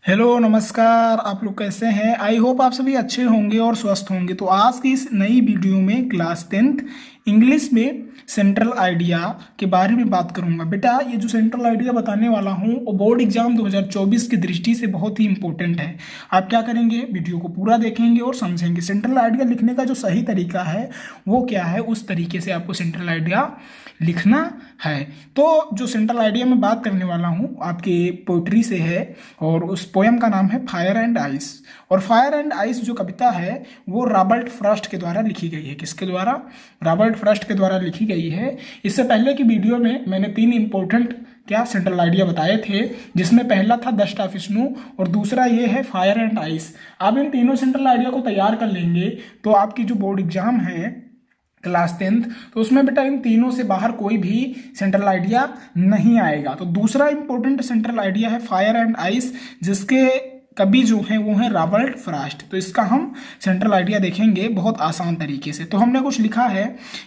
Hello नमस्कार। आप लोग कैसे हैं? आई होप आप सभी अच्छे होंगे और स्वस्थ होंगे। तो आज की इस नई वीडियो में क्लास 10th इंग्लिश में सेंट्रल आइडिया के बारे में बात करूंगा। बेटा ये जो सेंट्रल आइडिया बताने वाला हूं वो बोर्ड एग्जाम 2024 की दृष्टि से बहुत ही इंपॉर्टेंट है। आप क्या करेंगे, वीडियो को पूरा देखेंगे और समझेंगे। सेंट्रल आइडिया लिखने का जो सही तरीका है वो क्या है, उस तरीके से आपको सेंट्रल आइडिया लिखना है। तो जो सेंट्रल आइडिया में बात करने वाला हूँ आपके पोइट्री से है और उस पोयम का नाम है फायर एंड आइस। और फायर एंड आइस जो कविता है वो रॉबर्ट फ्रॉस्ट के द्वारा लिखी गई है। किसके द्वारा? रॉबर्ट फ्रॉस्ट के द्वारा लिखी गई है। इससे पहले की वीडियो में मैंने तीन इंपॉर्टेंट क्या सेंट्रल आइडिया बताए थे, जिसमें पहला था दस्ट ऑफ स्नो और दूसरा ये है फायर एंड आइस। आप इन तीनों सेंट्रल आइडिया को तैयार कर लेंगे तो आपकी जो बोर्ड एग्जाम है क्लास 10th, तो उसमें बेटा इन तीनों से बाहर कोई भी सेंट्रल आइडिया नहीं आएगा। तो दूसरा इंपॉर्टेंट सेंट्रल आइडिया है फायर एंड आइस, जिसके कवि जो हैं वो हैं रॉबर्ट फ्रॉस्ट। तो इसका हम सेंट्रल आइडिया देखेंगे बहुत आसान तरीके से। तो हमने कुछ लिखा है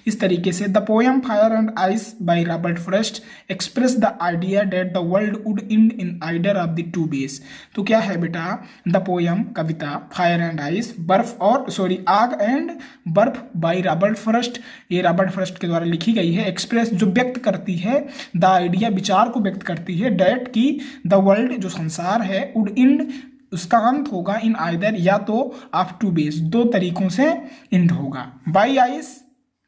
इस तरीके से, the poem fire and ice by Robert Frost express the idea that the world would and in either of the two base. तो क्या है बेटा, the poem Kavita fire and ice बर्फ और आग एंड बर्फ बाय रॉबर्ट फ्रॉस्ट, ये Robert Frost के द्वारा लिखी गई है। एक्सप्रेस जो व्यक्त करती है, द आइडिया विचार को व्यक्त करती है, डेट की द वर्ल्ड जो संसार है, वुड एंड उसका अंत होगा इन आइदर या तो ऑफ टू बेस, दो तरीकों से एंड होगा। बाई आइस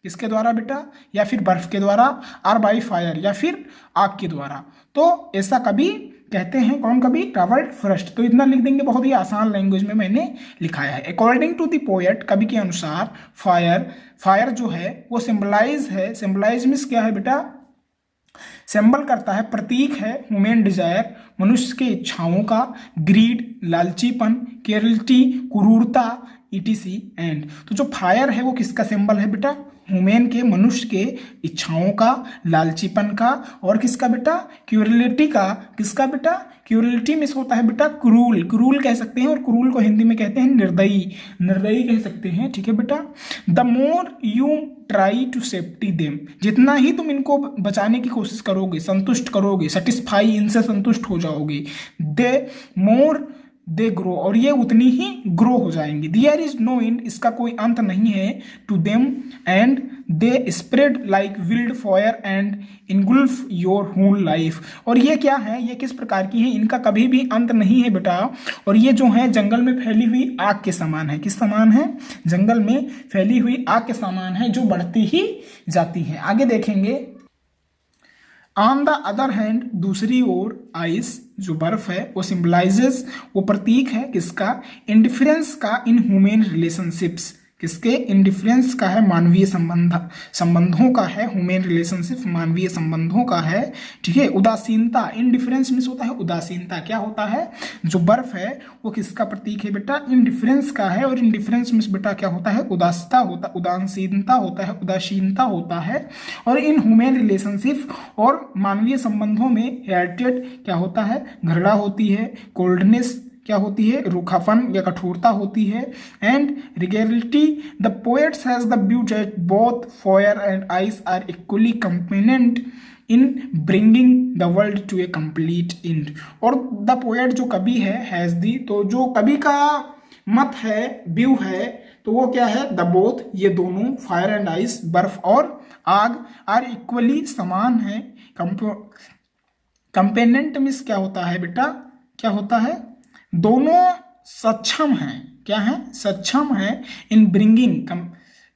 किसके द्वारा बेटा, या फिर बर्फ के द्वारा, और बाई फायर या फिर आग के द्वारा। तो ऐसा कभी कहते हैं, कौन कवि? Robert Frost. तो इतना लिख देंगे, बहुत ही आसान लैंग्वेज में मैंने लिखाया है। अकॉर्डिंग टू द पोएट, कवि के अनुसार फायर जो है वो सिंबलाइज है। सिंबलाइज मीन्स क्या है बेटा? सिंबल करता है, प्रतीक है ह्यूमन डिजायर, मनुष्य के इच्छाओं का, ग्रीड लालचीपन, क्रूरटी क्रूरता, ईटीसी एंड। तो जो फायर है वो किसका सिंबल है बेटा? ह्यूमन के, मनुष्य के इच्छाओं का, लालचीपन का, और किसका बेटा? क्यूरलिटी का। किसका बेटा? क्यूरलिटी मिस होता है बेटा क्रूल, क्रूल कह सकते हैं, और क्रूल को हिंदी में कहते हैं निर्दयी, निर्दयी कह सकते हैं। ठीक है बेटा। The more you try to safety them, जितना ही तुम इनको बचाने की कोशिश करोगे, संतुष्ट करोगे, सेटिस्फाई, इनसे संतुष्ट हो जाओगे, दे मोर दे ग्रो, और ये उतनी ही ग्रो हो जाएंगी। देयर इज नो एंड, इसका कोई अंत नहीं है, to them and they spread like wild fire and engulf your whole life. और ये क्या है, ये किस प्रकार की है? इनका कभी भी अंत नहीं है बेटा, और ये जो है जंगल में फैली हुई आग के समान है। किस समान है? जंगल में फैली हुई आग के समान है, जो बढ़ती ही जाती है। आगे देखेंगे। ऑन द अदर हैंड, दूसरी ओर, आइस जो बर्फ है वो सिंबलाइजेस, वो प्रतीक है किसका? इंडिफरेंस का इन ह्यूमन रिलेशनशिप्स। किसके? इंडिफरेंस का है, मानवीय संबंधों का है, ह्यूमन रिलेशनशिप मानवीय संबंधों का है। ठीक है। उदासीनता, इंडिफरेंस मीन्स होता है उदासीनता। क्या होता है? जो बर्फ है वो किसका प्रतीक है बेटा? इंडिफरेंस का है, और इंडिफरेंस मीन्स बेटा क्या होता है? उदासता होता, उदासीनता होता है, उदासीनता होता है। और इन ह्यूमन रिलेशनशिप और मानवीय संबंधों में हेटेड क्या होता है? घृणा होती है, कोल्डनेस क्या होती है? रूखापन या कठोरता होती है, and rigidity. The poets has the view that both fire and ice are equally component in bringing the world to a complete end. और द पोएट जो कवि है, हैज दी, तो जो कवि का मत है, व्यू है, तो वो क्या है? द बोथ, ये दोनों, फायर एंड आइस बर्फ और आग, आर इक्वली समान है। कंपेनेंट मीन्स क्या होता है बेटा? क्या होता है? दोनों सक्षम हैं। क्या है? सक्षम है। इन ब्रिंगिंग,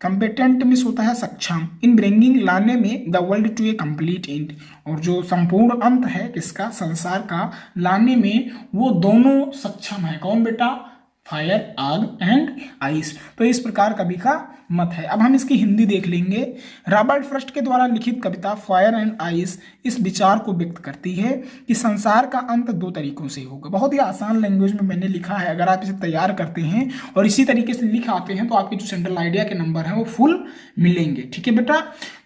कंपेटेंट मीन्स होता है सक्षम, इन ब्रिंगिंग लाने में, the world to a complete end, और जो संपूर्ण अंत है किसका? संसार का लाने में वो दोनों सक्षम है। कौन बेटा? फायर, आग एंड आइस। तो इस प्रकार कवि का मत है। अब हम इसकी हिंदी देख लेंगे। रॉबर्ट फ्रॉस्ट के द्वारा लिखित कविता फायर एंड आइस इस विचार को व्यक्त करती है कि संसार का अंत दो तरीकों से होगा। बहुत ही आसान लैंग्वेज में मैंने लिखा है। अगर आप इसे तैयार करते हैं और इसी तरीके से लिख आते हैं तो आपके जो सेंट्रल आइडिया के नंबर हैं वो फुल मिलेंगे। ठीक है बेटा।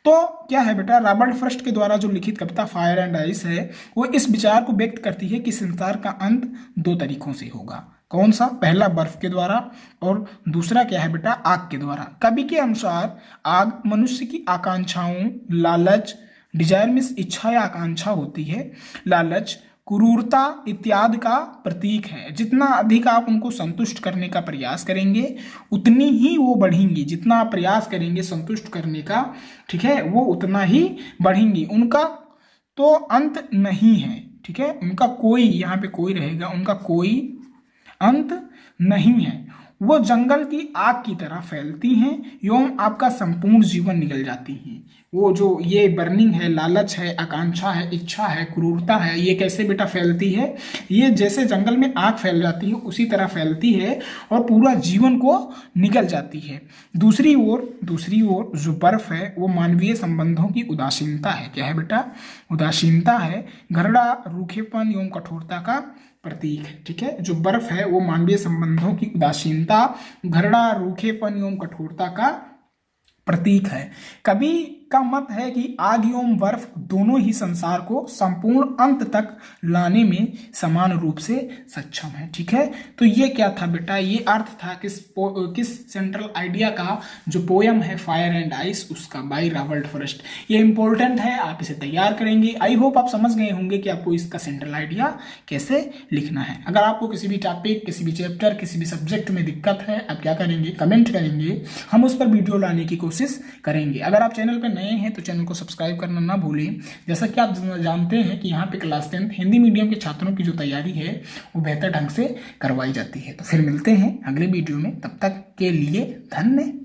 तो क्या है बेटा? रॉबर्ट फ्रॉस्ट के द्वारा जो लिखित कविता फायर एंड आइस है वो इस विचार को व्यक्त करती है कि संसार का अंत दो तरीकों से होगा। कौन सा? पहला बर्फ के द्वारा, और दूसरा क्या है बेटा? आग के द्वारा। कवि के अनुसार आग मनुष्य की आकांक्षाओं, लालच, डिजायर मीन्स इच्छा या आकांक्षा होती है, लालच, क्रूरता इत्यादि का प्रतीक है। जितना अधिक आप उनको संतुष्ट करने का प्रयास करेंगे उतनी ही वो बढ़ेंगी। जितना आप प्रयास करेंगे संतुष्ट करने का, ठीक है, वो उतना ही बढ़ेंगी। उनका तो अंत नहीं है, ठीक है, उनका कोई, यहाँ पे कोई रहेगा, उनका कोई अंत नहीं है। वो जंगल की आग की तरह फैलती हैं एवं आपका संपूर्ण जीवन निगल जाती हैं। वो जो ये बर्निंग है, लालच है, आकांक्षा है, इच्छा है, क्रूरता है, ये कैसे बेटा फैलती है? ये जैसे जंगल में आग फैल जाती है उसी तरह फैलती है और पूरा जीवन को निगल जाती है। दूसरी ओर जो बर्फ है वो मानवीय संबंधों की उदासीनता है। क्या है बेटा? उदासीनता है। घरड़ा रूखेपन एवं कठोरता का प्रतीक है, ठीक है। जो बर्फ है वो मानवीय संबंधों की उदासीनता, घरड़ा रूखेपन एवं कठोरता का प्रतीक है। कवि का मत है कि आग एवं बर्फ दोनों ही संसार को संपूर्ण अंत तक लाने में समान रूप से सक्षम है, ठीक है। तो ये क्या था बेटा? ये अर्थ था किस सेंट्रल आइडिया का, जो पोयम है फायर एंड आइस, उसका, बाय रॉबर्ट फॉरेस्ट। ये इंपॉर्टेंट है, आप इसे तैयार करेंगे। आई होप आप समझ गए होंगे कि आपको इसका सेंट्रल आइडिया कैसे लिखना है। अगर आपको किसी भी टॉपिक, किसी भी चैप्टर, किसी भी सब्जेक्ट में दिक्कत है, आप क्या करेंगे? कमेंट करेंगे, हम उस पर वीडियो लाने की कोशिश करेंगे। अगर आप चैनल पर नए हैं तो चैनल को सब्सक्राइब करना ना भूलें। जैसा कि आप जानते हैं कि यहाँ पे क्लास 10 हिंदी मीडियम के छात्रों की जो तैयारी है वो बेहतर ढंग से करवाई जाती है। तो फिर मिलते हैं अगले वीडियो में, तब तक के लिए धन्यवाद।